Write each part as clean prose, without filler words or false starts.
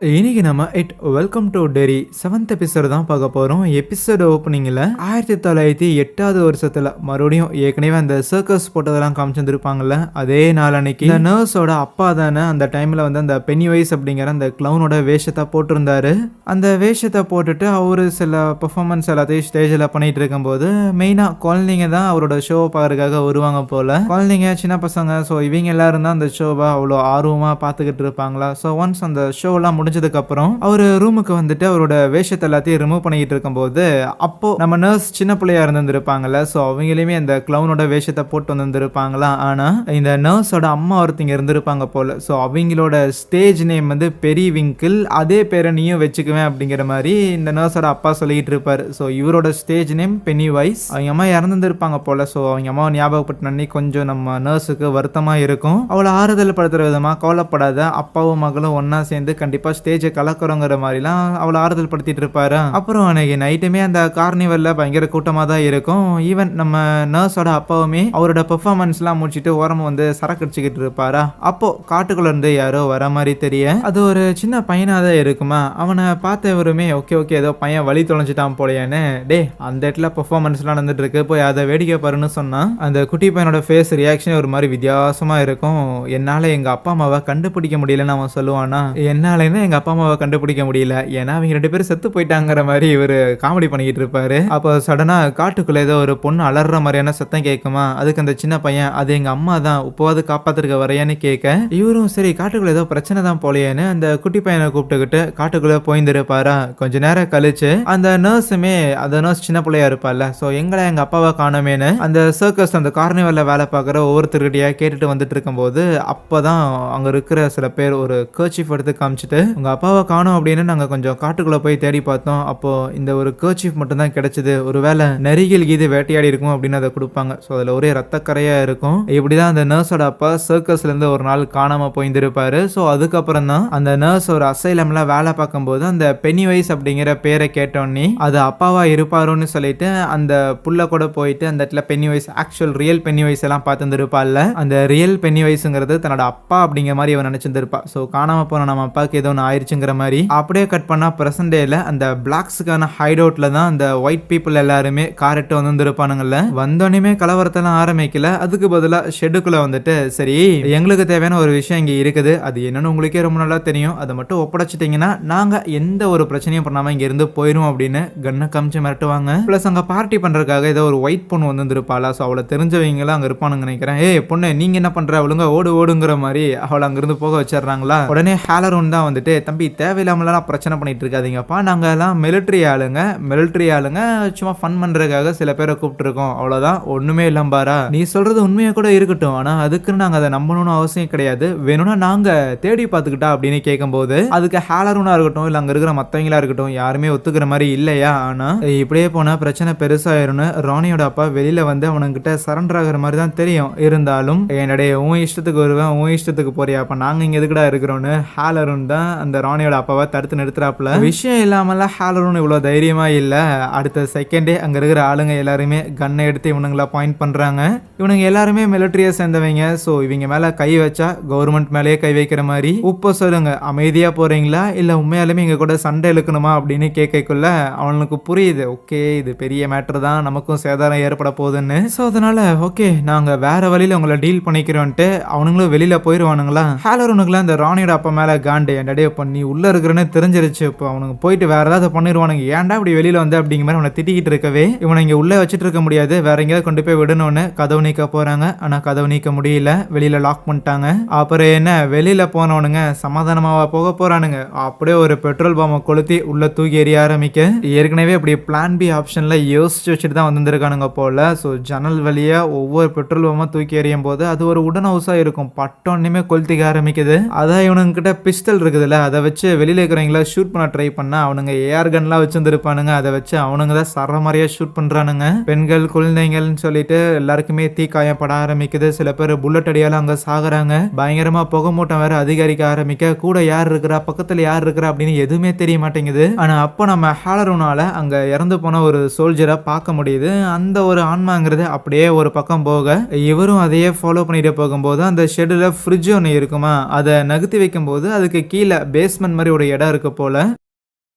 இன்னைக்கு நம்ம welcome to Terry 7th episode தான் பார்க்க போகிறோம். எபிசோடு ஓப்பனிங்கில் 1908 வருஷத்தில் மறுபடியும் ஏற்கனவே அந்த சர்க்கஸ் போட்டதெல்லாம் காமிச்சிருந்துருப்பாங்கல்ல, அதே நாள் அன்னைக்கு இந்த நர்ஸோட அப்பா தானே அந்த டைமில் வந்து அந்த பென்னி வைஸ் அப்படிங்கிற அந்த க்ளவுனோட வேஷத்தை போட்டிருந்தாரு. அந்த வேஷத்தை போட்டுட்டு அவரு சில பெர்ஃபார்மன்ஸ் எல்லாத்தையும் ஸ்டேஜில் பண்ணிட்டு இருக்கும்போது மெயினாக குழந்தைங்க தான் அவரோட ஷோவை பார்க்கறதுக்காக வருவாங்க போல். குழந்தைங்க சின்ன பசங்க, ஸோ இவங்க எல்லாரும் தான் அந்த ஷோவை அவ்வளோ ஆர்வமாக பார்த்துக்கிட்டு இருப்பாங்களா. ஸோ ஒன்ஸ் அந்த ஷோலாம் முடிஞ்சதுக்கு அப்புறம் அவர் ரூமுக்கு வந்துட்டு அவரோட வேஷத்தை எல்லாத்தையும் ரிமூவ் பண்ணிட்டு இருக்கும்போது அப்போ நம்ம நர்ஸ் சின்ன பிள்ளையா இருந்திருப்பாங்கல்ல, ஸோ அவங்களையுமே அந்த கிளவுனோட வேஷத்தை போட்டு வந்திருப்பாங்களா. ஆனா இந்த நர்ஸோட அம்மா ஒருத்தங்க இருந்திருப்பாங்க போல. ஸோ அவங்களோட ஸ்டேஜ் நேம் வந்து பெரி விங்கிள், அதே பேரை நீயும் வச்சுக்குவேன் அப்படிங்கிற மாதிரி இந்த நர்ஸோட அப்பா சொல்லிட்டு இருப்பாரு. ஸோ இவரோட ஸ்டேஜ் நேம் பென்னி வைஸ். அவங்க அம்மா இறந்துருப்பாங்க போல. ஸோ அவங்க அம்மா ஞாபகப்பட்டு கொஞ்சம் நம்ம நர்ஸுக்கு வருத்தமா இருக்கும். அவளை ஆறுதல் படுத்துற விதமா கவலைப்படாத, அப்பாவும் மகளும் ஒன்னா சேர்ந்து கண்டிப்பா ஸ்டேஜை கலக்குறோங்கிற மாதிரிலாம் அவளை ஆறுதல் படுத்திட்டு இருப்பாரு. அப்புறம் அன்னைக்கு நைட்டுமே அந்த கார்னிவல்ல பயங்கர கூட்டமா தான் இருக்கும். ஈவன் நம்ம நர்ஸோட அப்பாவுமே அவரோட பெர்ஃபார்மன்ஸ்லாம் முடிச்சுட்டு ஓரமா வந்து சரக்கு அடிச்சுக்கிட்டு இருப்பாரா. அப்போ காட்டுக்குள்ள இருந்து யாரோ வர மாதிரி தெரிய, அது ஒரு சின்ன பையனா தான் இருக்குமா. அவனை பார்த்தவருமே ஓகே ஏதோ பையன் வழி தொலைஞ்சிட்டான் போலையான்னு, டே அந்த இடத்துல பெர்ஃபார்மன்ஸ்லாம் நடந்துட்டு இருக்கு, போய் அதை வேடிக்கை பாருன்னு சொன்னா அந்த குட்டி பையனோட ஃபேஸ் ரியாக்ஷன் ஒரு மாதிரி வித்தியாசமா இருக்கும். என்னால எங்க அப்பா அம்மாவை கண்டுபிடிக்க முடியலன்னு அவன் சொல்லுவானா. என்னாலேன்னு எங்க அப்பா அம்மாவை கண்டுபிடிக்க முடியல, ஏன்னா அவங்க 2 பேரும் செத்து போயிட்டாங்கிற மாதிரி இவர் காமெடி பண்ணிக்கிட்டு இருப்பாரு. அப்போ சடனா காட்டுக்குள்ள ஏதோ ஒரு பொண்ணு அலற மாதிரியான சத்தம் கேட்குமா. அதுக்கு அந்த சின்ன பையன் அது எங்க அம்மா தான், உப்பவாது காப்பாத்திருக்க வரையான்னு கேட்க, இவரும் சரி காட்டுக்குள்ள ஏதோ பிரச்சனை தான் போலையேன்னு அந்த குட்டி பையனை கூப்பிட்டுக்கிட்டு காட்டுக்குள்ள போயிருப்பாரா. கொஞ்ச நேரம் கழிச்சு அந்த நர்ஸுமே, அந்த நர்ஸ் சின்ன பிள்ளையா இருப்பாள்ல, ஸோ எங்க அப்பாவை காணமேன்னு அந்த சர்க்கஸ் அந்த கார்னிவல்ல வேலை பார்க்குற ஒவ்வொருத்தருக்கிட்டையா கேட்டுட்டு வந்துட்டு இருக்கும்போது அப்பதான் அங்க இருக்கிற சில பேர் ஒரு கர்ச்சீஃப் எடுத்து காமிச்சிட்டு, உங்க அப்பாவை காணோம் அப்படின்னு நாங்கள் கொஞ்சம் காட்டுக்குள்ளே போய் தேடி பார்த்தோம், அப்போ இந்த ஒரு கர்ச்சீஃப் மட்டும் தான் கிடைச்சது, ஒருவேளை நரிகள் கீது வேட்டையாடி இருக்கும் அப்படின்னு அதை கொடுப்பாங்க. ஸோ அதில் ஒரே ரத்தக்கரையாக இருக்கும். இப்படிதான் அந்த நர்ஸோட அப்பா சர்க்கஸ்லேருந்து ஒரு நாள் காணாமல் போயிருந்திருப்பாரு. ஸோ அதுக்கப்புறம் தான் அந்த நர்ஸ் ஒரு அசைலம்ல வேலை பார்க்கும்போது அந்த பென்னி வைஸ் அப்படிங்கிற பேரை கேட்டோன்னே அது அப்பாவா இருப்பாரோன்னு சொல்லிட்டு அந்த புள்ள கூட போயிட்டு அந்த இடத்துல Pennywise, actual real Pennywise எல்லாம் பார்த்துருப்பாள்ல, அந்த ரியல் பென்னி வைஸுங்கிறது தன்னோட அப்பா அப்படிங்கிற மாதிரி அவன் நினைச்சிருப்பா. ஸோ காணாமல் போன நம்ம அப்பாவுக்கு ஏதோ ஒன்று ஆயிடுச்சுங்கிற மாதிரி அப்படியே கட் பண்ணா பிரசன்ட் டேல அந்த பிளாக்ஸுக்கான ஹைட் அவுட்ல தான் அந்த ஒயிட் பீப்புள் எல்லாருமே காரெட்டு வந்துருப்பானுங்கல்ல. வந்தோடனே கலவரத்தெல்லாம் ஆரம்பிக்கல, அதுக்கு பதிலாக ஷெட்டுக்குள்ள வந்துட்டு சரி எங்களுக்கு தேவையான ஒரு விஷயம் இங்கே இருக்குது, அது என்னன்னு உங்களுக்கே ரொம்ப நல்லா தெரியும், அதை மட்டும் ஒப்படைச்சிட்டிங்கன்னா நாங்க எந்த ஒரு பிரச்சனையும் பண்ணாம இங்க இருந்து போயிடும் அப்படின்னு கண்ணை காமிச்சு மிரட்டுவாங்க. பிளஸ் அங்க பார்ட்டி பண்றதுக்காக ஏதோ ஒரு ஒயிட் பொண்ணு வந்துருப்பாளா. ஸோ அவளை தெரிஞ்சவங்களாம் அங்க இருப்பானுங்க நினைக்கிறேன். ஏ பொண்ணு நீங்க என்ன பண்ற, அவளுங்க ஓடுங்கிற மாதிரி அவளை அங்கிருந்து போக வச்சிடறாங்களா. உடனே ஹேலரோன் தான் வந்துட்டு, தம்பி தேவையில்லாமலாம் பிரச்சனை பண்ணிட்டு இருக்காதீங்கப்பா, நாங்கள் எல்லாம் மிலிட்ரி ஆளுங்க சும்மா ஃபன் பண்ணுறதுக்காக சில பேரை கூப்பிட்டுருக்கோம், அவ்வளோதான், ஒன்றுமே இல்லம்பாரா. நீ சொல்கிறது உண்மையாக கூட இருக்கட்டும், ஆனால் அதுக்குன்னு நாங்கள் அதை நம்பணும்னு அவசியம் கிடையாது, வேணும்னா நாங்கள் தேடி பார்த்துக்கிட்டா அப்படின்னு கேட்கும்போது அதுக்கு ஹேலரூனாக இருக்கட்டும் இல்லை அங்கே இருக்கிற மற்றவங்களா இருக்கட்டும் யாருமே ஒத்துக்கிற மாதிரி இல்லையா. ஆனால் இப்படியே போனால் பிரச்சனை பெருசாயிரும்னு ராணியோட அப்பா வெளியில் வந்து அவனுங்கிட்ட சரண்டர் ஆகிற மாதிரி தான் தெரியும். இருந்தாலும் என்னுடைய உன் இஷ்டத்துக்கு வருவேன், உன் இஷ்டத்துக்கு போறியா, அப்போ நாங்கள் இங்கே எதுக்குடா இருக்கிறோன்னு ஹேலரூன் தான் அந்த ராணியோட அப்பாவை தடுத்து நிறுத்துறாப்புல. விஷயம் இல்லாமல ஹேலரூன் இவ்வளோ தைரியமா இல்லை. அடுத்த செகண்டே அங்கே இருக்கிற ஆளுங்க எல்லாருமே கன்னை எடுத்து இவனுங்களை பாயிண்ட் பண்ணுறாங்க. இவனுங்க எல்லாருமே மிலிட்ரியை சேர்ந்தவங்க. ஸோ இவங்க மேலே கை வச்சா கவர்மெண்ட் மேலேயே கை வைக்கிற மாதிரி. உப்ப சொல்லுங்க, அமைதியாக போகிறீங்களா இல்லை உண்மையாலுமே இங்கே கூட சண்டை இழுக்கணுமா அப்படின்னு கேட்கக்குள்ள அவனுக்கு புரியுது, ஓகே இது பெரிய மேட்ரு தான், நமக்கும் சேதாரம் ஏற்பட போகுதுன்னு. ஸோ அதனால ஓகே நாங்கள் வேற வழியில் உங்களை டீல் பண்ணிக்கிறோன்ட்டு அவனுங்களும் வெளியில் போயிடுவானுங்களா. ஹேலரூனுக்குலாம் இந்த ராணியோட அப்பா மேலே காண்டு, என்னடே பண்ணி உள்ள இருக்கிறன்னு தெரிஞ்சிருச்சு, இப்போ அவனுக்கு போயிட்டு வேற ஏதாவது பண்ணிடுவானுங்க, ஏன்டா இப்படி வெளியில வந்து அப்படிங்கிற மாதிரி அவனை திட்டிக்கிட்டு இருக்கவே இவனை இங்கே உள்ளே வச்சுட்டு இருக்க முடியாது, வேற எங்கேயாவது கொண்டு போய் விடணும்னு கதவு நீக்க போறாங்க. ஆனால் கதவு நீக்க முடியல, வெளியில லாக் பண்ணிட்டாங்க. அப்புறம் என்ன வெளியில போனவனுங்க சமாதானமாவா போக போறானுங்க, அப்படியே ஒரு பெட்ரோல் பாம்பை கொளுத்தி உள்ள தூக்கி எறிய ஆரம்பிக்க. ஏற்கனவே அப்படி பிளான் பி ஆப்ஷன்ல யோசிச்சு வச்சுட்டு தான் வந்திருக்கானுங்க போல. ஸோ ஜன்னல் வழியா ஒவ்வொரு பெட்ரோல் பாம்பை தூக்கி எறியும் போது அது ஒரு உடன் ஹவுஸா இருக்கும், பட்டோன்னுமே கொளுத்திக்க ஆரம்பிக்குது. அதான் இவனுங்க கிட்ட பிஸ்டல் இருக்குதுல்ல, அதை வச்சு வெளியில இருக்கிறவங்கள ஷூட் பண்ண ட்ரை பண்ணா அவனுங்க ஏஆர் கன்லாம் வச்சிருந்துருப்பானுங்க, அதை வச்சு அவனுங்க தான் சரமாரியா ஷூட் பண்றானுங்க. பெண்கள் குழந்தைங்கள்னு சொல்லிட்டு எல்லாருக்குமே தீக்காயப்பட ஆரம்பிக்குது. சில பேர் புல்லட் அடியால அங்க சாகுறாங்க. பயங்கரமா புகை மூட்டம் வேற அதிகரிக்க ஆரம்பிக்க, கூட யார் இருக்கிறா பக்கத்துல யார் இருக்கிறா அப்படின்னு எதுவுமே தெரிய மாட்டேங்குது. ஆனா அப்போ நம்ம ஹேலரூனால அங்க இறந்து போன ஒரு சோல்ஜரை பார்க்க முடியுது. அந்த ஒரு ஆன்மாங்கிறது அப்படியே ஒரு பக்கம் போக இவரும் அதையே ஃபாலோ பண்ணிட்டு போகும்போது அந்த ஷெட்ல ஃப்ரிட்ஜ் ஒன்று இருக்குமா, அதை நகர்த்தி வைக்கும் போது அதுக்கு கீழே பேஸ்மெண்ட் மாதிரி ஒரு இடம் இருக்கு போல.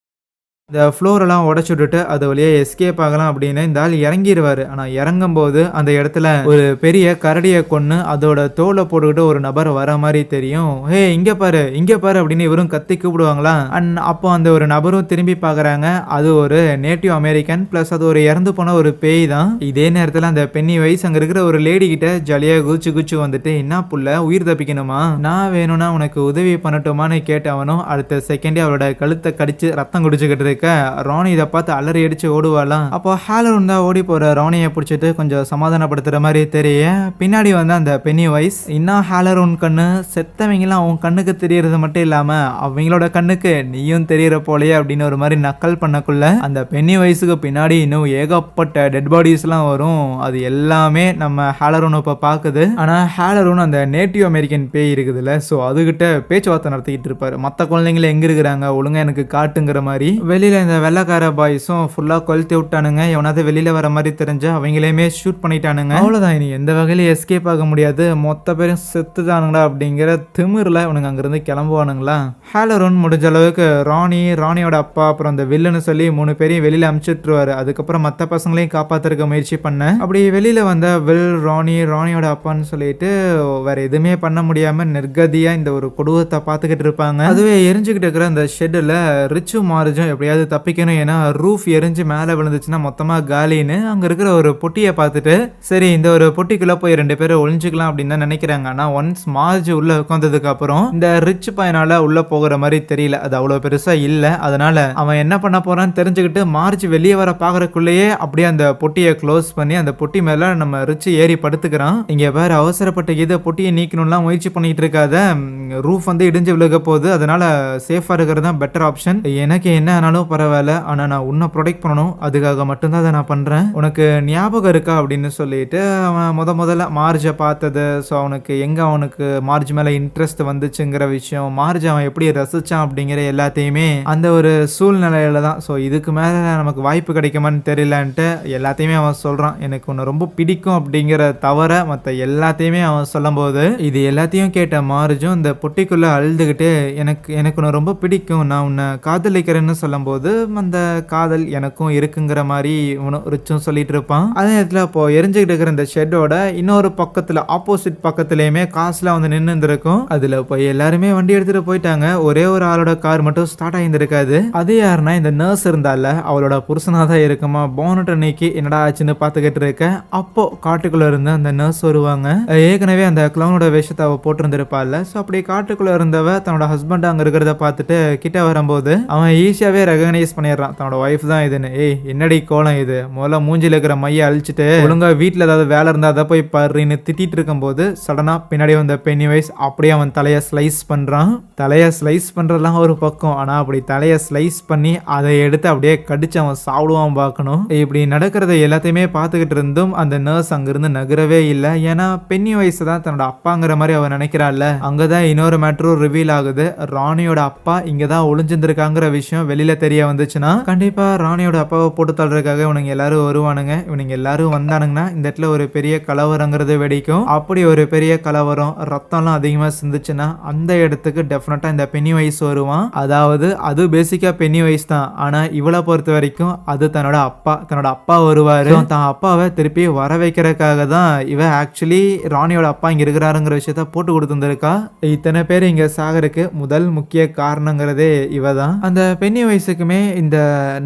இந்த ஃப்ளோரெல்லாம் உடைச்சு விட்டுட்டு அது வழியா எஸ்கேப் ஆகலாம் அப்படின்னு இந்த ஆள் இறங்கிடுவாரு. ஆனா இறங்கும்போது அந்த இடத்துல ஒரு பெரிய கரடியை கொன்னு அதோட தோலை போட்டுக்கிட்டு ஒரு நபர் வர மாதிரி தெரியும். ஹே இங்க பாரு இங்க பாரு அப்படின்னு இவரும் கத்தி கூப்பிடுவாங்களா. அண்ட் அப்போ அந்த ஒரு நபரும் திரும்பி பாக்குறாங்க. அது ஒரு நேட்டிவ் அமெரிக்கன் பிளஸ் அது ஒரு இறந்து போன ஒரு பேய் தான். இதே நேரத்துல அந்த பென்னி வைஸ் அங்க இருக்கிற ஒரு லேடி கிட்ட ஜாலியா குச்சு குச்சு வந்துட்டு, என்ன புள்ள உயிர் தப்பிக்கணுமா, நான் வேணும்னா உனக்கு உதவி பண்ணட்டுமான்னு கேட்டவனும் அடுத்த செகண்டே அவளோட கழுத்தை கடிச்சு ரத்தம் குடிச்சுக்கிட்டு இருக்கு. ராணி இதை பார்த்து அலறி அடிச்சு ஓடுவாளாம். அப்போ ஹாலரூன் தான் ஓடி போற ராணியை பிடிச்சிட்டு கொஞ்சம் சமாதானப்படுத்துற மாதிரி தெரிய பின்னாடி வந்து அந்த பென்னி வைஸ், இன்னும் ஹாலரூன் கண்ணு செத்தவங்கலாம் அவன் கண்ணுக்கு தெரியறது மட்டும் இல்லாம அவங்களோட கண்ணுக்கு நீயும் தெரியற போலயே அப்படின்னு ஒரு மாதிரி நக்கல் பண்ணக்குள்ள அந்த பென்னி வைஸுக்கு பின்னாடி இன்னும் ஏகப்பட்ட டெட் பாடிஸ் எல்லாம் வரும். அது எல்லாமே நம்ம ஹாலரூன் இப்ப பாக்குது. ஆனா ஹாலரூன் அந்த நேட்டிவ் அமெரிக்கன் பேய் இருக்குதுல்ல, சோ அதுகிட்ட பேச்சுவார்த்தை நடத்திக்கிட்டு இருப்பாரு. மத்த குழந்தைங்கள எங்க இருக்கிறாங்க ஒழுங்கா எனக்கு காட்டுங்கிற மாதிரி. வெளியில இந்த வெள்ளக்கார பாய்ஸும் ஃபுல்லா கொளுத்தி விட்டானுங்க. எவனாவது வெளியில வர மாதிரி தெரிஞ்சு அவங்களையுமே ஷூட் பண்ணிட்டானுங்க. அவ்வளவுதான், இனி எந்த வகையிலும் எஸ்கேப் ஆக முடியாது, மொத்த பேரும் செத்துதானுங்களா அப்படிங்கிற திமிர்ல இவனுங்க அங்கிருந்து கிளம்புவானுங்களா. ஹாலரூன் முடிஞ்ச அளவுக்கு ராணியோட அப்பா அப்புறம் அந்த வில்லுன்னு சொல்லி 3 பேரையும் வெளியில அனுப்பிச்சுட்டுருவாரு. அதுக்கப்புறம் மற்ற பசங்களையும் காப்பாத்துறதுக்கு முயற்சி பண்ண அப்படி வெளியில வந்த வில் ராணியோட அப்பான்னு சொல்லிட்டு வேற எதுவுமே பண்ண முடியாம நிர்கதியா இந்த ஒரு கொடூரத்தை பார்த்துக்கிட்டு இருப்பாங்க. அதுவே எரிஞ்சுக்கிட்டு இருக்கிற அந்த ஷெட்ல ரிச்சும் மார்ஜும் எப்படியாவது தப்பிக்கணும், ஏன்னா ரூஃப் எரிஞ்சு மேலே விழுந்துச்சுன்னா மொத்தமா காலின்னு அங்க இருக்கிற ஒரு பொட்டியை பார்த்துட்டு சரி இந்த ஒரு பொட்டிக்குள்ள போய் 2 பேரும் ஒளிஞ்சுக்கலாம் அப்படின்னு தான் நினைக்கிறாங்க. ஆனா ஒன்ஸ் மார்ஜ் உள்ள உட்காந்ததுக்கு அப்புறம் இந்த ரிச் பையனால உள்ள போகிற மாதிரி தெரியல, அது அவ்வளவு பெருசா இல்ல. அதனால அவன் என்ன பண்ண போறான்னு தெரிஞ்சுக்கிட்டு மார்ஜ் வெளியே வர பாக்குறதுக்குள்ளேயே அப்படியே அந்த பொட்டியை க்ளோஸ் பண்ணி அந்த பொட்டி மேல நம்ம ரிச் ஏறி படுத்துக்கிறான். இங்க வேற அவசரப்பட்ட இதை பொட்டியை நீக்கணும்லாம் முயற்சி பண்ணிட்டு இருக்காத, ரூஃப் வந்து இடிஞ்சு விழுக போகுது, அதனால சேஃபா இருக்கிறது தான் பெட்டர் ஆப்ஷன். எனக்கு என்ன ஆனாலும் பரவாயில்ல, ஆனா நான் உன்னை ப்ரொடெக்ட் பண்ணணும், அதுக்காக மட்டும்தான் அதை நான் பண்றேன், உனக்கு ஞாபகம் இருக்கா அப்படின்னு சொல்லிட்டு அவன் முதல்ல மார்ஜை பார்த்தது. ஸோ அவனுக்கு மார்ஜ் மேல இன்ட்ரெஸ்ட் வந்துச்சுங்கிற விஷயம், மார்ஜ் அவன் எப்படி ரசிச்சான் அப்படிங்கிற எல்லாத்தையுமே அந்த ஒரு சூழ்நிலையில தான். ஸோ இதுக்கு மேல நமக்கு வாய்ப்பு கிடைக்குமான்னு தெரியலன்ட்டு எல்லாத்தையுமே அவன் சொல்றான். எனக்கு உன்னை ரொம்ப பிடிக்கும் அப்படிங்கிற தவிர மற்ற எல்லாத்தையுமே அவன் சொல்லும் போது இது எல்லாத்தையும் கேட்ட மார்ஜும் இந்த பொட்டிக்குள்ள அழுதுகிட்டு எனக்கு உன்னை ரொம்ப பிடிக்கும், நான் உன்னை காதலிக்கிறேன்னு சொல்லும் போது அந்த காதல் எனக்கும் இருக்குங்கிற மாதிரி ரிச்சும் சொல்லிட்டு இருப்பான். அதே நேரத்தில் இப்போ எரிஞ்சுக்கிட்டு இருக்கிற இந்த ஷெட்டோட இன்னொரு பக்கத்துல ஆப்போசிட் பக்கத்துலயுமே காசுலாம் வந்து நின்று இருக்கும். அதுல போய் எல்லாருமே வண்டி எடுத்துட்டு போயிட்டாங்க. ஒரே ஒரு ஆளோட கார் மட்டும் ஸ்டார்ட் ஆகியிருக்காது. அது யாருன்னா இந்த நர்ஸ் இருந்தால அவளோட புருஷனா தான் இருக்குமா. போனட் அன்னைக்கு என்னடா ஆச்சுன்னு பாத்துக்கிட்டு இருக்க அப்போ காட்டுக்குள்ள இருந்து அந்த நர்ஸ் வருவாங்க. ஏற்கனவே அந்த கிளவுனோட வேஷத்தை அவ போட்டிருந்திருப்பாள். ஸோ அப்படி காட்டுக்குள்ள இருந்தவ தன்னோட ஹஸ்பண்ட் அங்க இருக்கிறத பார்த்துட்டு கிட்ட வரும்போது அவன் ஈஸியாவே ரெகனைஸ் பண்ணிடுறான் தன்னோட ஒய்ஃப் தான் இதுன்னு. ஏய் என்னடி கோலம் இது, முதல்ல மூஞ்சில இருக்கிற மைய அழிச்சிட்டு ஒழுங்கா வீட்டுல ஏதாவது வேலை இருந்தா அதை போய் பாருன்னு திட்டிட்டு இருக்கும் போது சடனா பின்னாடி வந்த பென்னி வைஸ் அப்படியே அவன் தலைய ஸ்லைஸ் பண்றான். தலைய ஸ்லைஸ் பண்றதுலாம் ஒரு பக்கம், ஆனா அப்படி தலைய ஸ்லைஸ் பண்ணி அதை எடுத்து அப்படியே கடிச்சு அவன் சாப்பிடுவான் பார்க்கணும். இப்படி நடக்கிறத எல்லாத்தையுமே பார்த்துக்கிட்டு இருந்தும் அந்த நர்ஸ் அங்கிருந்து நகரவே இல்லை. ஏன்னா பென்னி வைஸ் தான் தன்னோட அப்பாங்கிற மாதிரி அவன் நினைக்கிறாள்ல. அங்கதான் இன்னொரு மேட்டரும் ரிவீல் ஆகுது. ராணியோட அப்பா இங்கதான் ஒளிஞ்சிருக்காங்கிற விஷயம் வெளியில தெரிய வந்துச்சுன்னா கண்டிப்பா ராணியோட அப்பாவை போட்டு தள்ளுறதுக்காக இவனுங்க எல்லாரும் வருவானுங்க. இவனுங்க எல்லாரும் வந்தானுங்கன்னா இந்த இடத்துல ஒரு பெரிய கலவரங்கிறது வெடிக்கும். அப்படி ஒரு பெரிய கலவரம் ரத்தம்லாம் அதிகமா சிந்துச்சுன்னா அந்த இடத்துக்கு டெஃபினட்டா இந்த பென்னி வைஸ் வருவான். அதாவது அது பேசிக்கா பென்னி வைஸ் தான், ஆனா இவளை பொறுத்த வரைக்கும் அது தன்னோட அப்பா வருவாரு. தான் அப்பாவை திருப்பி வர வைக்கிறதுக்காக தான் இவ ஆக்சுவலி ராணியோட அப்பா இங்க இருக்கிறாருங்கிற விஷயத்த போட்டு கொடுத்துருக்கா. இத்தனை பேர் இங்க சாகருக்கு முதல் முக்கிய காரணங்கிறதே இவ தான். அந்த பென்னி வயசுக்குமே இந்த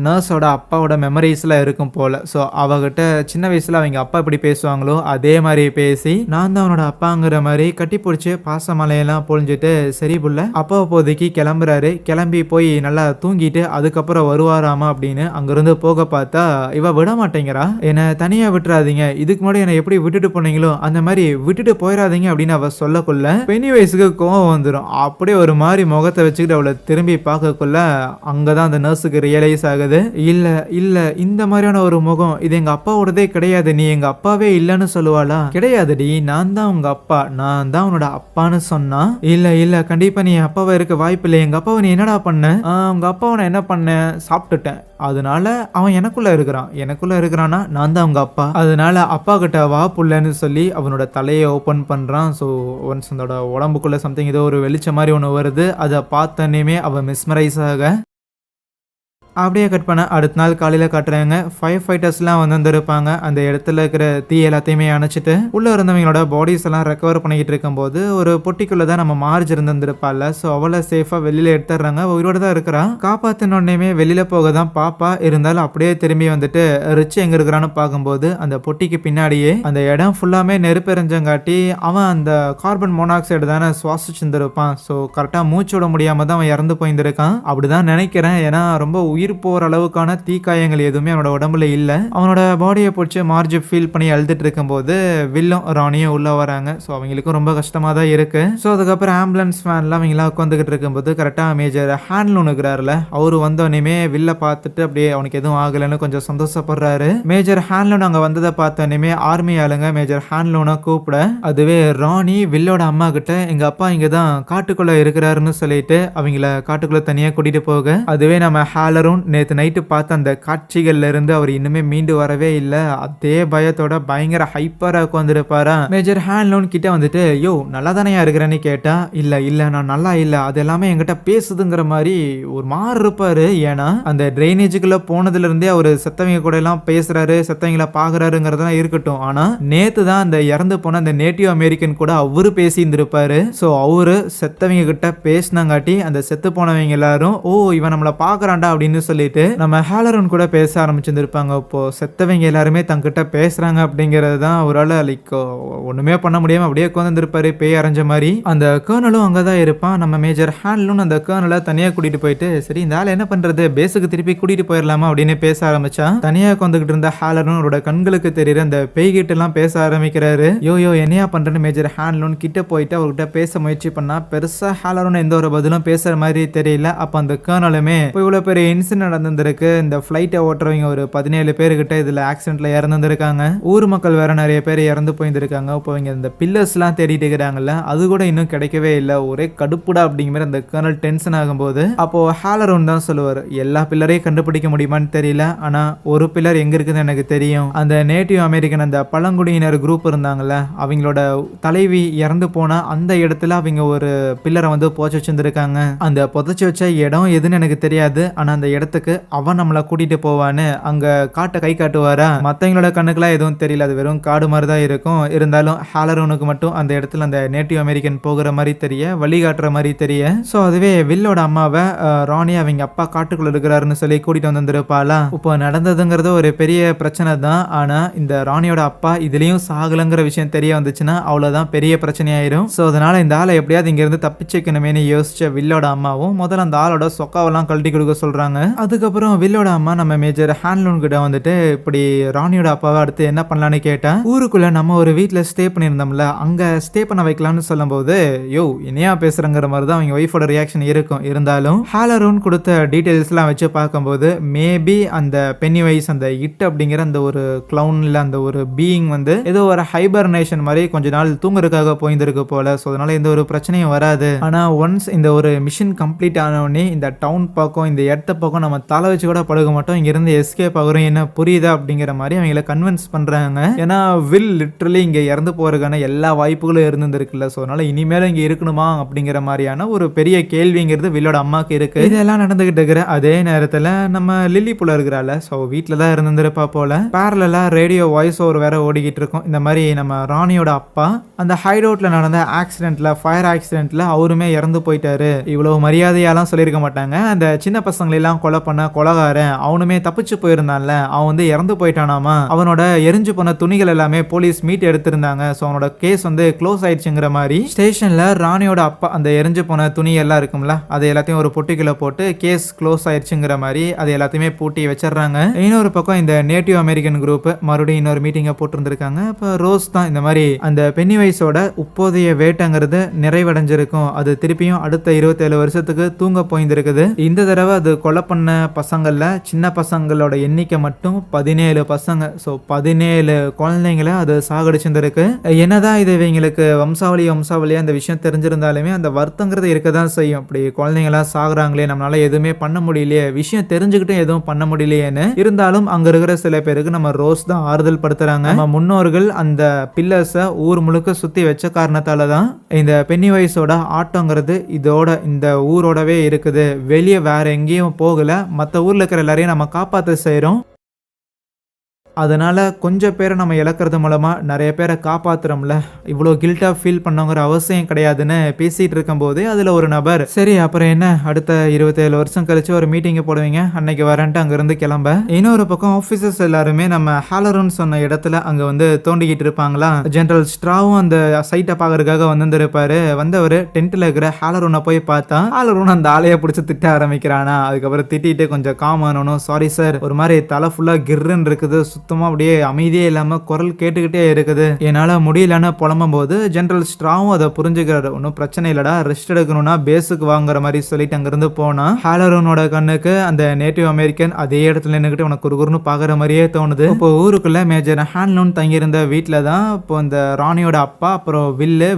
நர்ஸோட அப்பாவோட மெமரிஸ்ல இருக்கும் போல. ஸோ அவகிட்ட சின்ன வயசுல அவங்க அப்பா எப்படி பேசுவாங்களோ அதே மாதிரி பேசி நான் தான் அவனோட அப்பாங்கிற மாதிரி கட்டி பிடிச்சி பாசமலையெல்லாம் பொழிஞ்சிட்டு சரி புள்ள அப்பா இப்போதைக்கு கிளம்புறாரு, கிளம்பி போய் நல்லா தூங்கிட்டு அதுக்கப்புறம் வருவாராமா அப்படின்னு அங்கிருந்து போக பார்த்தா இவ விட மாட்டேங்கிறா. என்னை தனியா விட்டுறாதீங்க, இதுக்கு முன்னாடி என்னை எப்படி விட்டுட்டு போனீங்களோ அந்த மாதிரி விட்டுட்டு போயிடாதீங்க அப்படின்னு அவ சொல்லக்குள்ள பென்னி வயசுக்கு கோவம் வந்துடும். அப்படியே ஒரு மாதிரி முகத்தை வச்சுக்கிட்டு அவளை திரும்பி பார்க்கக்குள்ள அங்கதான் அந்த நர்ஸுக்கு ரியலைஸ் ஆகுது. இல்ல இல்ல இந்த மாதிரியான ஒரு முகம் இது எங்க அப்பாவோடதே கிடையாது, நீ எங்க அப்பாவே இல்லன்னு சொல்லுவாளா? கிடையாதுடி, நான் தான் உங்க அப்பா, நான் தான் உன்னோட அப்பான்னு சொன்னா. இல்ல இல்ல கண்டிப்பா நீ அப்பாவை இருக்க வாய்ப்பு இல்லை, எங்க அப்பாவை நீ என்னடா பண்ண? உங்க அப்பாவை நான் என்ன பண்ணேன், சாப்பிட்டுட்டேன், அதனால அவன் எனக்குள்ள இருக்கிறானா நான் தான் அவங்க அப்பா, அதனால அப்பா கிட்ட வா புள்ளன்னு சொல்லி அவனோட தலையை ஓபன் பண்றான். ஸோ ஒன்ஸ் அதோட உடம்புக்குள்ள சம்திங் ஏதோ ஒரு வெளிச்சம் மாதிரி ஒன்று வருது. அதை பார்த்தோன்னே அவன் மிஸ்மரைஸ் ஆக அப்படியே கட் பண்ண அடுத்த நாள் காலையில் காட்டுறாங்க. ஃபயர் ஃபைட்டர்ஸ்லாம் வந்திருப்பாங்க. அந்த இடத்துல இருக்கிற தீ எல்லாத்தையுமே அணைச்சிட்டு உள்ளே இருந்தவங்களோட பாடிஸ் எல்லாம் ரெக்கவர் பண்ணிக்கிட்டு இருக்கும்போது ஒரு பொட்டிக்குள்ளே தான் நம்ம மார்ஜ் இருந்திருப்பாள். ஸோ அவளை சேஃபாக வெளியில் எடுத்துடுறாங்க. உயிரோட தான் இருக்கிறான். காப்பாற்றினோடனே வெளியில் போக தான் பாப்பா, இருந்தாலும் அப்படியே திரும்பி வந்துட்டு ரிச் எங்கே இருக்கிறான்னு பார்க்கும்போது அந்த பொட்டிக்கு பின்னாடியே அந்த இடம் ஃபுல்லாமே நெருப்பெறிஞ்சங்காட்டி அவன் அந்த கார்பன் மோனாக்சைடு தானே சுவாசிச்சுருப்பான். ஸோ கரெக்டாக மூச்சு விட முடியாமல் தான் அவன் இறந்து போயிருந்திருக்கான் அப்படிதான் நினைக்கிறேன். ஏன்னா ரொம்ப உயிர் போற அளவுக்கான தீக்காயங்கள் எதுவுமே அவனோட உடம்புல இல்ல. அவனோட பாடியை பிடிச்சி மார்ஜ் ஃபீல் பண்ணி அழுதுட்டு இருக்கும்போது வில்லும் ராணியும் உள்ள வராங்க. ஸோ அவங்களுக்கும் ரொம்ப கஷ்டமா தான் இருக்கு. ஸோ அதுக்கப்புறம் ஆம்புலன்ஸ் வேன்லாம் அவங்களாம் உட்காந்துக்கிட்டு இருக்கும்போது கரெக்டா மேஜர் ஹேண்ட்லூன் இருக்கிறாருல, அவரு வந்தோடனே வில்ல பார்த்துட்டு அப்படியே அவனுக்கு எதுவும் ஆகலைன்னு கொஞ்சம் சந்தோஷப்படுறாரு. மேஜர் ஹேண்ட்லூன் அங்க வந்ததை பார்த்தோன்னே ஆர்மி ஆளுங்க மேஜர் ஹேண்ட்லூனை கூப்பிட, அதுவே ராணி வில்லோட அம்மா கிட்ட எங்க அப்பா இங்கதான் காட்டுக்குள்ள இருக்கிறாருன்னு சொல்லிட்டு அவங்கள காட்டுக்குள்ள தனியா கூட்டிட்டு போக, அதுவே நம்ம ஹேலரும் நேத்து நைட்டு பார்த்த அந்த காட்சிகள்ல இருந்து அவர் இன்னுமே மீண்டு வரவே இல்லை. அதே பயத்தோட பயங்கர ஹைப்பரா உட்காந்துருப்பாரா. மேஜர் ஹேண்ட்லோன் கிட்ட வந்துட்டு யோ நல்லா தானே இருக்கிறேன்னு கேட்டா, இல்ல இல்ல நான் நல்லா இல்ல, அது எல்லாமே என்கிட்ட பேசுதுங்கிற மாதிரி ஒரு மாறு இருப்பாரு. ஏன்னா அந்த டிரைனேஜுக்குள்ள போனதுல இருந்தே அவரு செத்தவங்க கூட எல்லாம் பேசுறாரு, செத்தவங்களை பாக்குறாருங்கிறதெல்லாம் இருக்கட்டும். ஆனா நேத்து தான் அந்த இறந்து போன அந்த நேட்டிவ் அமெரிக்கன் கூட அவரு பேசி இருந்திருப்பாரு. ஸோ அவரு செத்தவங்க கிட்ட பேசினாங்காட்டி அந்த செத்து போனவங்க எல்லாரும் ஓ இவன் நம்மளை பாக்குறான்டா அப்படின்னு சொல்லிட்டு நம்ம ஹேலரன் கூட பேச ஆரம்பிச்சிருந்திருப்பாங்க. இப்போ செத்தவங்க எல்லாருமே தங்கிட்ட பேசுறாங்க அப்படிங்கிறது தான் அவரால் லைக் ஒண்ணுமே பண்ண முடியாம அப்படியே உட்காந்துருப்பாரு பேய் அரைஞ்ச மாதிரி. அந்த கர்னலும் அங்கதான் இருப்பான். நம்ம மேஜர் ஹேண்ட்லும் அந்த கர்னலை தனியா கூட்டிட்டு போயிட்டு சரி இந்த ஆள் என்ன பண்றது, பேஸுக்கு திருப்பி கூட்டிட்டு போயிடலாமா அப்படின்னு பேச ஆரம்பிச்சா. தனியா உட்காந்துக்கிட்டு இருந்த ஹேலரும் அவரோட கண்களுக்கு தெரியுற அந்த பேய்கிட்ட எல்லாம் பேச ஆரம்பிக்கிறாரு. யோ என்னையா பண்றேன்னு மேஜர் ஹேண்ட்லூன் கிட்ட போயிட்டு அவர்கிட்ட பேச முயற்சி பண்ணா பெருசா ஹேலரும் எந்த ஒரு பதிலும் பேசுற மாதிரி தெரியல. அப்ப அந்த கர்னலுமே இவ்வளவு பெரிய இன்சிடென்ட் நடந்திருக்கு, இந்த ஃபிளைட்டை ஓட்டுறவங்க ஒரு 17 பேருக்கிட்ட இதுல ஆக்சிடென்ட்ல இறந்துருக்காங்க, ஊர் மக்கள் வேற நிறைய பேர் இறந்து போயிருந்திருக்காங்க. இப்போ இவங்க இந்த பில்லர்ஸ் எல்லாம் தேடிட்டு இருக்கிறாங்கல்ல, அது கூட இன்னும் கிடைக்கவே இல்லை, ஒரே கடுப்புடா அப்படிங்கிற மாதிரி அந்த கர்னல் டென்ஷன் ஆகும்போது அப்போ ஹேலரோன் தான் சொல்லுவார், எல்லா பில்லரையும் கண்டுபிடிக்க முடியுமான்னு தெரியல, ஆனா ஒரு பில்லர் எங்க இருக்குன்னு எனக்கு தெரியும். அந்த நேட்டிவ் அமெரிக்கன் அந்த பழங்குடியினர் குரூப் இருந்தாங்கல்ல, அவங்களோட தலைவி இறந்து போனா அந்த இடத்துல அவங்க ஒரு பில்லரை வந்து புதைச்சு வச்சிருந்திருக்காங்க. அந்த புதைச்சு வச்ச இடம் எதுன்னு எனக்கு தெரியாது, ஆனா அந்த இடத்துக்கு அவன் நம்மளை கூட்டிட்டு போவான்னு அங்க கை காட்டுவாரா. மத்தவங்களோட கண்ணுக்குலாம் எதுவும் தெரியல, அது வெறும் காடு மாதிரி தான் இருக்கும். இருந்தாலும் ஹேலரோனுக்கு மட்டும் அந்த இடத்துல அந்த நேட்டிவ் அமெரிக்கன் போகிற மாதிரி தெரிய, வழிகாட்டுற மாதிரி தெரிய. ஸோ அதுவே வில்லோட அம்மாவை ராணி அவங்க அப்பா காட்டுக்குள்ள இருக்கிறாருன்னு சொல்லி கூட்டிட்டு வந்திருப்பாளா. இப்போ நடந்ததுங்கிறது ஒரு பெரிய பிரச்சனை தான். ஆனா இந்த ராணியோட அப்பா இதுலயும் சாகலங்கிற விஷயம் தெரிய வந்துச்சுன்னா அவ்வளவுதான் பெரிய பிரச்சனையாயிரும். ஸோ அதனால இந்த ஆளை எப்படியாவது இங்க இருந்து தப்பிச்சுக்கணுமேனு யோசிச்ச வில்லோட அம்மாவும் முதல்ல அந்த ஆளோட சொக்காவெல்லாம் கழட்டி கொடுக்க சொல்றாங்க. அதுக்கப்புறம் வில்லோட அம்மா நம்ம மேஜர் ஹேண்ட்லூன் கிட்ட வந்துட்டு இப்படி ராணியோட அப்பாவை அடுத்து என்ன பண்ணலான்னு கேட்டா, ஊருக்குள்ள நம்ம ஒரு வீட்டுல ஸ்டே பண்ணியிருந்தோம்ல அங்க ஸ்டே பண்ண வைக்கலாம்னு சொல்லும் போது யோ என்னையா பேசுறங்கிற மாதிரி தான் அவங்க ஒய்ஃபோட ரியாக்ஷன் இருக்கும். இருந்தாலும் ஹேலரோன் கொடுத்த டீடைல்ஸ் எல்லாம் வச்சு பார்க்கும்போது மேபி அந்த பென்னிவைஸ் அந்த இட் அப்படிங்கிற அந்த ஒரு கிளவுன்ல அந்த ஒரு பீயிங் வந்து ஏதோ ஒரு ஹைபர்னேஷன் மாதிரி கொஞ்ச நாள் தூங்குறதுக்காக போயிருந்திருக்கு போல. ஸோ அதனால எந்த ஒரு பிரச்சனையும் வராது. ஆனா ஒன்ஸ் இந்த ஒரு மிஷன் கம்ப்ளீட் ஆனோடனே இந்த டவுன் பக்கம் இந்த இடத்த பக்கம் நம்ம தலை வச்சு கூட பழக மாட்டோம், இங்க இருந்து எஸ்கேப் ஆகுறோம், என்ன புரியுதா அப்படிங்கிற மாதிரி அவங்கள கன்வின்ஸ் பண்றாங்க. ஏன்னா வில் லிட்டரலி இங்க இறந்து போறதுக்கான எல்லா வாய்ப்புகளும் இருந்திருக்குல்ல. ஸோ அதனால இனிமேலும் இங்க இருக்கணுமா அப்படிங்கிற மாதிரியான ஒரு பெரிய கேள்விங்கிறது வில்லோட அம்மாக்கு இருக்கு. இதெல்லாம் நடந்துகிட்டு இருக்கிற அதே நேரத்துல நம்ம லில்லி புள்ள இருக்கிறாள். ஸோ வீட்டில தான் இருந்திருப்பா போல. பேரலா ரேடியோ வாய்ஸ் ஓவர் வேற ஓடிக்கிட்டு இருக்கும். இந்த மாதிரி நம்ம ராணியோட அப்பா அந்த ஹைடவுட்ல நடந்த ஆக்சிடென்ட்ல ஃபயர் ஆக்சிடென்ட்ல அவருமே இறந்து போயிட்டாரு, இவ்வளவு மரியாதையாலாம் சொல்லியிருக்க மாட்டாங்க. அந்த சின்ன பசங்களெல்லாம் கொலை பண்ண கொலகாரன் அவனுமே தப்பிச்சு போயிருந்தான்ல, அவன் வந்து இறந்து போயிட்டானாமா. அவனோட எரிஞ்சு போன துணிகள் எல்லாமே போலீஸ் மீட் எடுத்திருந்தாங்க. ஸோ அவனோட கேஸ் வந்து க்ளோஸ் ஆயிடுச்சுங்கிற மாதிரி ஸ்டேஷன்ல ராணியோட அப்பா அந்த எரிஞ்சு போன துணி எல்லாம் இருக்கும்ல அது எல்லாத்தையும் ஒரு பொட்டிக்குள்ள போட்டு கேஸ் க்ளோஸ் ஆயிடுச்சுங்கிற மாதிரி அது எல்லாத்தையுமே பூட்டி வச்சிடறாங்க. இன்னொரு பக்கம் இந்த நேட்டிவ் அமெரிக்கன் குரூப் மறுபடியும் இன்னொரு மீட்டிங்கை போட்டிருந்திருக்காங்க. இப்போ ரோஸ் தான் இந்த மாதிரி அந்த பென்னிவைஸோட இப்போதைய வேட்டைங்கிறது நிறைவடைஞ்சிருக்கும், அது திருப்பியும் அடுத்த 27 வருஷத்துக்கு தூங்க போயிருந்திருக்குது. இந்த தடவை அது கொலை பண்ண பசங்கள்ல சின்ன பசங்களோட எண்ணிக்கை மட்டும் 17 பசங்க. ஸோ 17 குழந்தைங்களை அது சாகடிச்சிருந்திருக்கு. என்னதான் இது இவங்களுக்கு வம்சாவளியா அந்த விஷயம் தெரிஞ்சிருந்தாலுமே அந்த வருத்தங்கிறது இருக்க தான் செய்யும். அப்படி குழந்தைங்களாம் சாகுறாங்களே, நம்மளால எதுவுமே பண்ண முடியலையே, விஷயம் தெரிஞ்சுக்கிட்டும் எதுவும் பண்ண முடியலையேன்னு. இருந்தாலும் அங்க இருக்கிற சில பேருக்கு நம்ம ரோஸ் தான் ஆறுதல் படுத்துறாங்க. நம்ம முன்னோர்கள் அந்த பில்லர்ஸை ஊர் முழுக்க சுத்தி வச்ச காரணத்தால தான் இந்த பென்னிவைஸோட ஆட்டங்கிறது இதோட இந்த ஊரோடவே இருக்குது. வெளியே வேற எங்கேயும் போகல. மற்ற ஊர்ல இருக்கிற எல்லாரையும் நம்ம காப்பாற்ற செய்றோம். அதனால கொஞ்சம் பேரை நம்ம இழக்கிறது மூலமா நிறைய பேரை காப்பாத்துறோம்ல, இவ்வளோ கில்ட்டா ஃபீல் பண்ணோங்கிற அவசியம் கிடையாதுன்னு பேசிட்டு இருக்கும்போது அதுல ஒரு நபர், சரி அப்புறம் என்ன, அடுத்த 27 வருஷம் கழிச்சு ஒரு மீட்டிங் போடுவீங்க, அன்னைக்கு வரேன்ட்டு அங்கிருந்து கிளம்ப. இன்னொரு பக்கம் ஆஃபீஸர்ஸ் எல்லாருமே நம்ம ஹாலரோன் சொன்ன இடத்துல அங்க வந்து தோண்டிக்கிட்டு இருப்பாங்களா. ஜெனரல் ஸ்ட்ராவும் அந்த சைட்டை பாக்குறதுக்காக வந்திருப்பாரு. வந்தவர் டென்ட்ல இருக்கிற ஹாலரோனை போய் பார்த்தா ஹாலரோன் அந்த ஆளைய பிடிச்சி திட்ட ஆரம்பிக்கிறானா. அதுக்கப்புறம் திட்டிட்டு கொஞ்சம் காம் ஆனணும், சாரி சார், ஒரு மாதிரி தலை ஃபுல்லா கிர்ன்னு இருக்குது, சுத்தமா அப்படியே அமைதியே இல்லாம குரல் கேட்டுக்கிட்டே இருக்குது, என்னால முடியலன்னு புலம்பும் போது ஜெனரல் ஸ்ட்ராவும் அதை புரிஞ்சுக்கிறாரு. ஒன்றும் பிரச்சனை இல்லடா, ரெஸ்ட் எடுக்கணும்னா பேஸுக்கு வாங்குற மாதிரி சொல்லிட்டு அங்கிருந்து போனா ஹாலரோனோட கண்ணுக்கு அந்த நேட்டிவ் அமெரிக்கன் அதே இடத்துல நின்றுக்கிட்டு உனக்கு குறுகுறுன்னு பாக்குற மாதிரியே தோணுது. இப்போ ஊருக்குள்ள மேஜர் ஹான்லூன் தங்கியிருந்த வீட்டுல தான் இப்போ இந்த ராணியோட அப்பா அப்புறம்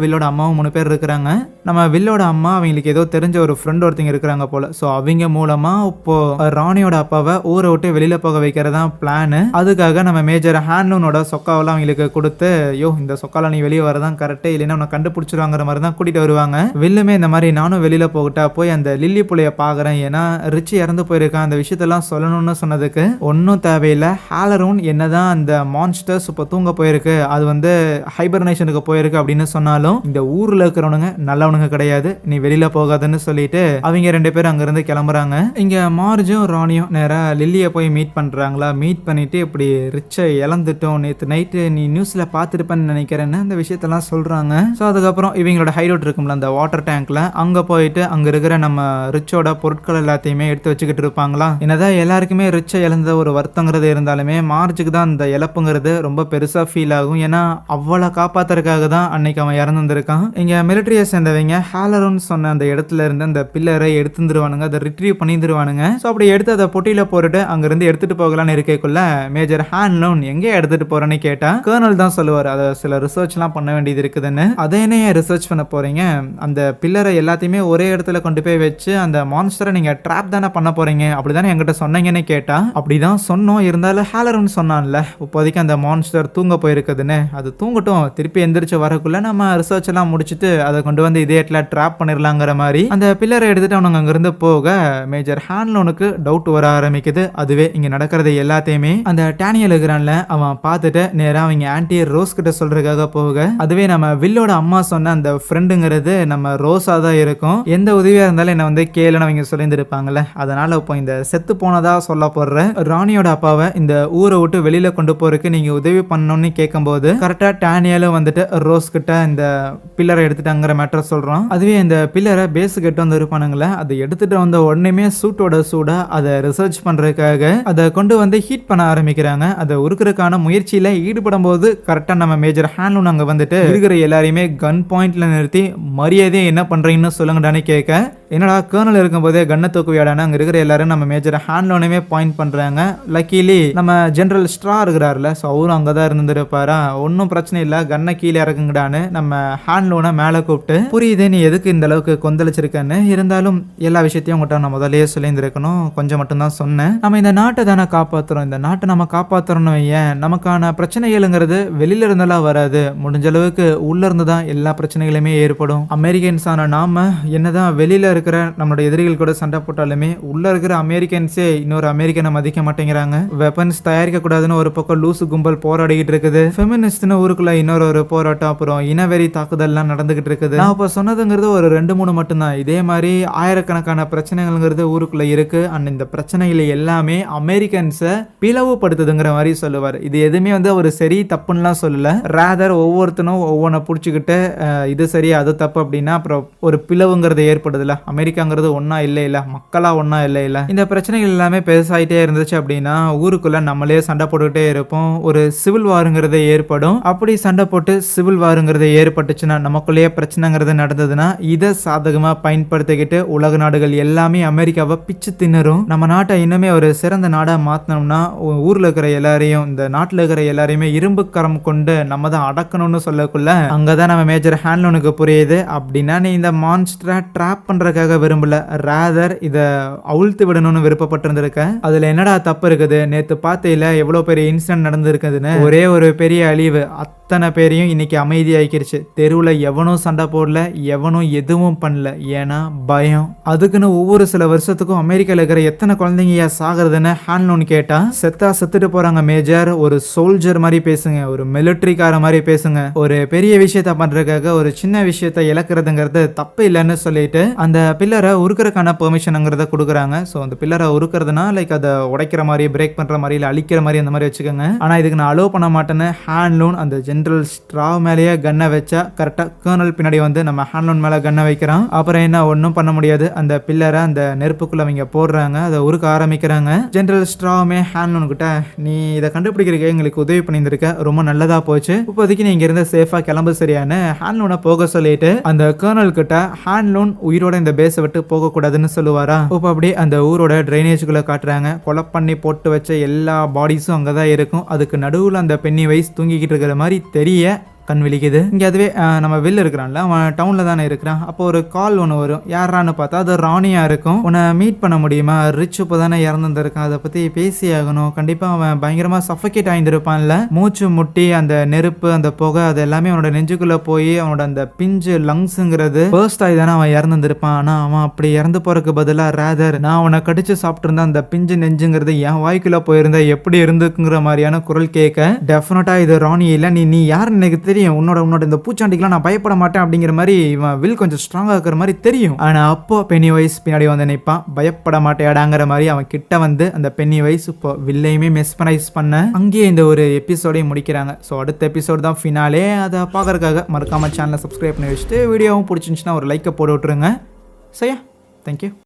வில்லோட அம்மாவும் 3 பேர் இருக்கிறாங்க. நம்ம வில்லோட அம்மா அவங்களுக்கு ஏதோ தெரிஞ்ச ஒரு ஃப்ரெண்ட் ஒருத்தங்க இருக்கிறாங்க போல. ஸோ அவங்க மூலமா இப்போ ராணியோட அப்பாவை ஊரை விட்டு வெளியில போக வைக்கிறதா பிளான். அதுக்காக நம்ம மேஜர் ஹான்லூனோட சொக்காவெல்லாம் அவங்களுக்கு கொடுத்து, யோ இந்த சொக்கால நீ வெளியே வரதான் கரெக்டே, இல்லைன்னா உன்னை கண்டுபிடிச்சிருவாங்கிற மாதிரி தான் கூட்டிட்டு வருவாங்க. வில்லுமே இந்த மாதிரி நானும் வெளியில போகிட்டா போய் அந்த லில்லி புள்ளைய பாக்குறேன், ஏன்னா ரிச்சி இறந்து போயிருக்கான், அந்த விஷயத்தெல்லாம் சொல்லணும்னு சொன்னதுக்கு ஒன்னும் தேவையில்லை, ஹாலரோன் என்னதான் அந்த மான்ஸ்டர்ஸ் இப்போ தூங்க போயிருக்கு, அது வந்து ஹைபர்னேஷனுக்கு போயிருக்கு அப்படின்னு சொன்னாலும் இந்த ஊர்ல இருக்கிறவனுங்க நல்லவனுங்க கிடையாது, நீ வெளியில போகாதுன்னு சொல்லிட்டு அவங்க 2 பேரும் அங்கிருந்து கிளம்புறாங்க. இங்க மார்ஜும் ராணியும் நேரா லில்லியை போய் மீட் பண்றாங்களா. மீட் பண்ணிட்டு இப்படி ரிச்சை இழந்துட்டோம், நேற்று நைட்டு நீ நியூஸ்ல பார்த்துருப்பேன்னு நினைக்கிறேன்னு அந்த விஷயத்தெல்லாம் சொல்றாங்க. ஸோ அதுக்கப்புறம் இவங்களோட ஹைடவுட் இருக்கும்ல அந்த வாட்டர் டேங்க்ல, அங்க போயிட்டு அங்க இருக்கிற நம்ம ரிச்சோட பொருட்கள் எல்லாத்தையுமே எடுத்து வச்சுக்கிட்டு இருப்பாங்களா. என்னதான் எல்லாருக்குமே ரிச்சை இழந்த ஒரு வருத்தங்கிறது இருந்தாலுமே மார்ஜுக்கு தான் அந்த இழப்புங்கிறது ரொம்ப பெருசா ஃபீல் ஆகும். ஏன்னா அவளை காப்பாத்துறதுக்காக தான் அன்னைக்கு அவன் இறந்துருக்கான். இங்க மிலிட்டரியை சேர்ந்தவங்க ஹாலரோன் சொன்ன அந்த இடத்துல இருந்து அந்த பில்லரை எடுத்துருவானுங்க, அதை ரிட்ரீவ் பண்ணிருவானுங்க. ஸோ அப்படி எடுத்து அதை பொட்டியில போட்டுட்டு அங்கிருந்து எடுத்துட்டு போகலான்னு இருக்கக்குள்ள மேஜர் ஹான்லூன் எங்கே எடுத்துட்டு போறேன்னு கேட்டா கர்னல் தான் சொல்லுவார், அதை சில ரிசர்ச்லாம் பண்ண வேண்டியது இருக்குதுன்னு. அதை என்ன ரிசர்ச் பண்ண போறீங்க, அந்த பில்லரை எல்லாத்தையுமே ஒரே இடத்துல கொண்டு போய் வச்சு அந்த மான்ஸ்டரை நீங்க ட்ராப் தானே பண்ண போறீங்க, அப்படிதானே என்கிட்ட சொன்னீங்கன்னு கேட்டா. அப்படிதான் சொன்னோம், இருந்தாலும் ஹாலரோன் சொன்னான்ல இப்போதைக்கு அந்த மான்ஸ்டர் தூங்க போயிருக்குதுன்னு, அது தூங்கட்டும், திருப்பி எந்திரிச்சு வரக்குள்ள நம்ம ரிசர்ச் எல்லாம் முடிச்சுட்டு அதை கொண்டு வந்து இதே இடத்துல ட்ராப் பண்ணிடலாங்கிற மாதிரி அந்த பில்லரை எடுத்துட்டு அவனுங்க அங்கிருந்து போக மேஜர் ஹான்லூனுக்கு டவுட் வர ஆரம்பிக்குது. அதுவே இங்க நடக்கிறது எல்லாத்தையுமே அந்த டேனியல் இருக்கிறான்ல அவன் பார்த்துட்டு நேரா அவங்க ஆன்டி ரோஸ் கிட்ட சொல்றதுக்காக போக, அதுவே நம்ம வில்லோட அம்மா சொன்ன அந்த ஃப்ரெண்டுங்கிறது நம்ம ரோஸா தான் இருக்கும், எந்த உதவியா இருந்தாலும் என்ன வந்து கேளுன்னு அவங்க சொல்லியிருந்திருப்பாங்கல்ல. அதனால இப்போ இந்த செத்து போனதா சொல்ல போடுற ராணியோட அப்பாவை இந்த ஊரை விட்டு வெளியில கொண்டு போறதுக்கு நீங்க உதவி பண்ணணும்னு கேட்கும்போது கரெக்டா டேனியலும் வந்துட்டு ரோஸ் கிட்ட இந்த பில்லரை எடுத்துட்டாங்கிற மேட்டர் சொல்றான். அதுவே இந்த பில்லரை பேஸ் கெட்டு வந்து இருப்பானுங்களே, அதை எடுத்துட்டு வந்த உடனே சூட்டோட சூடா அதை ரிசர்ச் பண்றதுக்காக அதை கொண்டு வந்து ஹீட் பண்ண ஆரம்பிக்கிறாங்க. அதை உருக்குறதுக்கான முயற்சியில ஈடுபடும் போது கரெக்டா நம்ம மேஜர் ஹான்லூன் அங்க வந்துட்டு இருக்கிற எல்லாரையுமே கன் பாயிண்ட்ல நிறுத்தி மரியாதையை என்ன பண்றீங்கன்னு சொல்லுங்கடான்னு கேட்க, என்னடா கர்னல் இருக்கும்போதே கண்ணை தூக்குவியாடான்னு அங்க இருக்கிற எல்லாரும் நம்ம மேஜர் ஹான்லூனுமே பாயிண்ட் பண்றாங்க. லக்கிலி நம்ம ஜெனரல் ஸ்ட்ரா இருக்கிறாருல, ஸோ அவரும் அங்கதான் இருந்திருப்பாரா, ஒன்றும் பிரச்சனை இல்லை, கண்ணை கீழே இறக்குங்கடான்னு நம்ம ஹான்லூனை மேலே கூப்பிட்டு, புரியுது நீ எதுக்கு இந்த அளவுக்கு கொந்தளிச்சிருக்கன்னு, இருந்தாலும் எல்லா விஷயத்தையும் உங்கள்கிட்ட நான் முதல்லயே சொல்லியிருந்திருக்கணும், கொஞ்சம் மட்டும்தான் சொன்னேன், நம்ம இந்த நாட்டை தானே காப்பாற்றுறோம், இந்த நாட்டை நம்ம காப்பாற்றுறோன்னு வையன், நமக்கான பிரச்சனைகளுங்கிறது வெளியில இருந்தெல்லாம் வராது, முடிஞ்ச அளவுக்கு உள்ள இருந்து தான் எல்லா பிரச்சனைகளுமே ஏற்படும். அமெரிக்கன்ஸான நாம என்னதான் வெளியில இருக்கிற நம்மளோட எதிரிகள் கூட சண்டை போட்டாலுமே உள்ள இருக்கிற அமெரிக்கன்ஸே இன்னொரு அமெரிக்கனை மதிக்க மாட்டேங்கிறாங்க. வெப்பன்ஸ் தயாரிக்க கூடாதுன்னு ஒரு பக்கம் லூசு கும்பல் போராடிக்கிட்டு இருக்குது, ஃபெமினிஸ்ட்னு ஊருக்குள்ள இன்னொரு போராட்டம், அப்புறம் இனவெறி தாக்குதல்லாம் நடந்துகிட்டு இருக்குது. நான் இப்ப சொன்னதுங்கிறது ஒரு 2-3 மட்டும்தான், இதே மாதிரி ஆயிரக்கணக்கான பிரச்சனைகள்ங்கிறது ஊருக்குள்ள இருக்கு. அண்ட் இந்த பிரச்சனைகள் எல்லாமே அமெரிக்கன்ஸை பிளவுபடுத்துதுங்கிற அப்படிங்கிற மாதிரி சொல்லுவார். இது எதுவுமே வந்து ஒரு சரி தப்புன்னுலாம் சொல்லல. ரேதர் ஒவ்வொருத்தனும் ஒவ்வொன்றை பிடிச்சிக்கிட்டு இது சரி அது தப்பு அப்படின்னா அப்புறம் ஒரு பிளவுங்கிறது ஏற்படுதுல. அமெரிக்காங்கிறது ஒன்றா இல்லை மக்களாக ஒன்றா இல்லை. இந்த பிரச்சனைகள் எல்லாமே பெருசாகிட்டே இருந்துச்சு அப்படின்னா ஊருக்குள்ள நம்மளே சண்டை போட்டுக்கிட்டே இருப்போம். ஒரு சிவில் வாருங்கிறது ஏற்படும். அப்படி சண்டை போட்டு சிவில் வாருங்கிறது ஏற்பட்டுச்சுன்னா நமக்குள்ளேயே பிரச்சனைங்கிறது நடந்ததுன்னா இதை சாதகமாக பயன்படுத்திக்கிட்டு உலக நாடுகள் எல்லாமே அமெரிக்காவை பிச்சு தின்னரும். நம்ம நாட்டை இன்னுமே ஒரு சிறந்த நாடாக மாற்றினோம்னா ஊரில் இருக்கிற எல்லாரையும் இந்த நாட்டில் இருக்கிற எல்லாரையுமே இரும்பு கரம் கொண்டு நம்ம தான் அடக்கணும்னு சொல்லக்குள்ள அங்கதான் நம்ம மேஜர் ஹேண்ட்லூனுக்கு புரியுது. அப்படின்னா நீ இந்த மான்ஸ்டரை ட்ராப் பண்றதுக்காக விரும்பல, ரேதர் இதை அவுழ்த்து விடணும்னு விருப்பப்பட்டிருந்திருக்க. அதுல என்னடா தப்பு இருக்குது? நேத்து பார்த்தையில எவ்வளவு பெரிய இன்சிடென்ட் நடந்திருக்குதுன்னு. ஒரே ஒரு பெரிய அழிவு அத்தனை பேரையும் இன்னைக்கு அமைதியாக்கிருச்சு. தெருவில் எவனும் சண்டை போடல, எவனும் எதுவும் பண்ணல. ஏன்னா பயம். அதுக்குன்னு ஒவ்வொரு சில வருஷத்துக்கும் அமெரிக்காவில் இருக்கிற எத்தனை குழந்தைங்க சாகிறதுன்னு ஹேண்ட்லூன் கேட்டா செத்துட்டு போறாங்க மேஜர். ஒரு சோல்ஜர் மாதிரி பேசுங்க, ஒரு மிலிட்டரிக்கார மாதிரி பேசுங்க. ஒரு பெரிய விஷயத்த பண்றதுக்காக ஒரு சின்ன விஷயத்த இழக்கிறதுங்கிறது தப்பு இல்லைன்னு சொல்லிட்டு அந்த பில்லரை உருக்கிறதுக்கான பெர்மிஷனுங்கிறத கொடுக்குறாங்க. ஸோ அந்த பில்லரை உருக்கிறதுனா லைக் அதை உடைக்கிற மாதிரி, பிரேக் பண்ற மாதிரி, இல்லை அழிக்கிற மாதிரி அந்த மாதிரி வச்சுக்கோங்க. ஆனா இதுக்கு நான் அலோவ் பண்ண மாட்டேன்னு ஹேண்ட்லூன் அந்த ஜெனரல் ஸ்ட்ராவ் மேலேயே கன்னை வச்சா கரெக்டாக கர்னல் பின்னாடி வந்து நம்ம ஹேண்ட்லூன் மேலே கன்னை வைக்கிறான். அப்புறம் என்ன ஒன்றும் பண்ண முடியாது. அந்த பில்லரை அந்த நெருப்புக்குள்ள அவங்க போடுறாங்க, அதை உருக்க ஆரம்பிக்கிறாங்க. ஜெனரல் ஸ்ட்ராவுமே ஹேண்ட்லூன் கிட்ட நீ இதை கண்டுபிடிக்கிறதுக்கு எங்களுக்கு உதவி பண்ணியிருக்க, ரொம்ப நல்லதா போச்சு, இப்போதைக்கு நீங்க இருந்து சேஃபா கிளம்பு சரியானு ஹேண்ட்லூனை போக சொல்லிட்டு அந்த கர்னல் கிட்ட ஹேண்ட்லூன் உயிரோட இந்த பேஸை விட்டு போக கூடாதுன்னு சொல்லுவாரா. இப்போ அப்படி அந்த ஊரோட ட்ரைனேஜுக்குள்ள காட்டுறாங்க. கொலை பண்ணி போட்டு வச்ச எல்லா பாடிஸும் அங்கதான் இருக்கும். அதுக்கு நடுவில் அந்த பென்னி வைஸ் தூங்கிக்கிட்டு இருக்கிற மாதிரி தெரிய கண் விழிக்குது. இங்கே அதுவே நம்ம வெளில இருக்கிறான்ல, அவன் டவுனில் தானே இருக்கிறான். அப்போ ஒரு கால் ஒன்று வரும். யாரான்னு பார்த்தா அது ராணியாக இருக்கும். உன்னை மீட் பண்ண முடியுமா? ரிச் இப்போ தானே இறந்துருக்கான், அதை பற்றி பேசி ஆகணும். கண்டிப்பாக அவன் பயங்கரமாக சஃபகேட் ஆகியிருப்பான்ல. மூச்சு முட்டி அந்த நெருப்பு அந்த புகை அது எல்லாமே அவனோட நெஞ்சுக்குள்ளே போய் அவனோட அந்த பிஞ்சு லங்ஸுங்கிறது ஃபர்ஸ்ட் ஆகி தானே அவன் இறந்துருப்பான். ஆனால் அவன் அப்படி இறந்து போகிறதுக்கு பதிலாக ரேதர் நான் உன்னை கடிச்சு சாப்பிட்ருந்தா அந்த பிஞ்சு நெஞ்சுங்கிறது என் வாய்க்குள்ளே போயிருந்தா எப்படி இருந்துக்குங்கிற மாதிரியான குரல் கேட்க டெஃபினட்டாக இது ராணி இல்லை, நீ யாருன்னு எனக்கு தெரியும், உன்னோட இந்த பூச்சாண்டிக்கெல்லாம் நான் பயப்பட மாட்டேன் அப்படிங்கிற மாதிரி இவன் வில் கொஞ்சம் ஸ்ட்ராங்கா இருக்கிற மாதிரி தெரியும். ஆனா அப்போ பென்னி வைஸ் பின்னாடி வந்து நிற்பான். பயப்பட மாட்டேடாங்கிற மாதிரி அவன் கிட்ட வந்து அந்த பென்னி வைஸ் இப்போ வில்லையுமே மெஸ்மரைஸ் பண்ண அங்கேயே இந்த ஒரு எபிசோடையும் முடிக்கிறாங்க. ஸோ அடுத்த எபிசோட் தான் ஃபினாலே. அதை பார்க்கறதுக்காக மறக்காம சேனலை சப்ஸ்கிரைப் பண்ணி வச்சுட்டு வீடியோவும் பிடிச்சிருந்துச்சுன்னா ஒரு லைக்கை போட்டு விட்டுருங்க. சரியா? தேங்க்யூ.